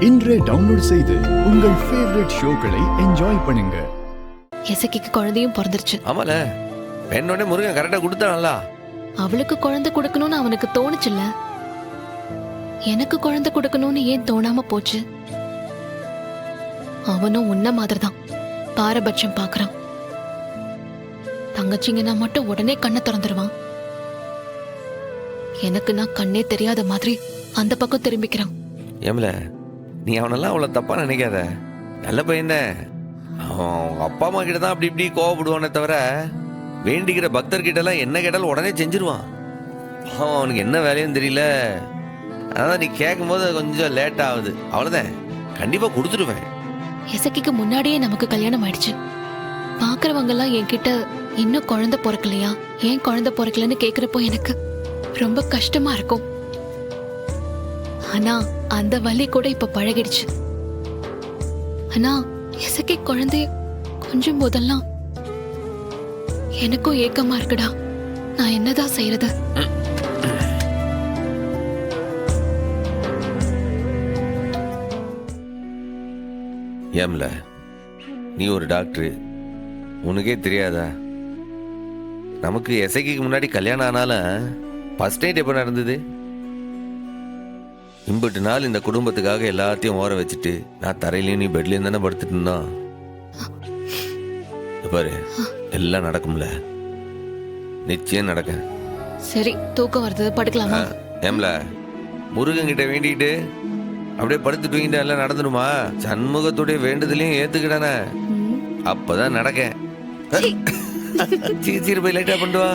இன்றே டவுன்லோட் செய்து உங்கள் ஃபேவரட் ஷோக்களை என்ஜாய் பண்ணுங்க. இசக்கிக்கு குழந்தையும் பிறந்துருச்சு. ஆமால, என்னோட முருகன் கரெக்டா கொடுத்தானல்ல. அவளுக்கு குழந்தை கொடுக்கணும்னு அவனுக்கு தோணுச்சுல்ல, எனக்கு குழந்தை கொடுக்கணும்னு ஏன் தோணாம போச்சு? அவனும் உன்ன மாதிரிதான் பாரபட்சம் பாக்குறான். தங்கச்சிங்கன்னா மட்டும் உடனே கண்ணை திறந்துருவான். எனக்கு நான் கண்ணே தெரியாத மாதிரி அந்த பக்கம் திரும்பிக்கிறான். ஏமல, நீ அவனெல்லாம் அவ்வளவு தப்பா நினைக்காத. நல்ல பையன். அவன் அவங்க அப்பா அம்மா கிட்ட தான் அப்படி இப்படி கோவப்படுவானே தவிர வேண்டிக்கிற பக்தர்கிட்ட எல்லாம் என்ன கேட்டாலும் உடனே செஞ்சிருவான். அவனுக்கு என்ன வேலையும் தெரியல. அதான் நீ கேட்கும் போது கொஞ்சம் லேட் ஆகுது, அவ்வளவுதான். கண்டிப்பா கொடுத்துருவேன். இசக்கிக்கு முன்னாடியே நமக்கு கல்யாணம் ஆயிடுச்சு. பாக்குறவங்க எல்லாம் என்கிட்ட இன்னும் குழந்தை பிறக்கலையா, ஏன் குழந்தை பிறக்கலன்னு கேக்குறப்போ எனக்கு ரொம்ப கஷ்டமா இருக்கும். ஆனா அந்த வலி கூட இப்ப பழகிடுச்சு. ஆனா இசக்கி குழந்தைய கொஞ்சம் போதெல்லாம் எனக்கும் ஏக்கமா இருக்குடா. நான் என்னதான் செய்யறது? ஏம்ல, நீ ஒரு டாக்டர், உனக்கே தெரியாதா? நமக்கு எசைக்கு முன்னாடி கல்யாணம் ஆனாலும் ஃபர்ஸ்ட் நைட் எப்போ நடந்தது? இம்பட்டு நாள் இந்த குடும்பத்துக்காக எல்லாத்தையும் ஓர வச்சுட்டு நான் தரையிலையும் நீ பெட்லையும் தானே படுத்துட்டு இருந்தோம். பாரு, எல்லாம் நடக்கும்ல, நிச்சயம் நடக்க. சரி, தூக்கம் வருது, படுக்கலாமா? ஏம்ல, முருகன் கிட்ட வேண்டிக்கிட்டு அப்படியே படுத்து தூங்கிட்டு எல்லாம் நடந்துடுமா? சண்முகத்துடைய வேண்டுதலையும் ஏத்துக்கிட்டானே, அப்பதான் நடக்க. சீக்கிரம் போய் லைட்டா பண்ணுவா.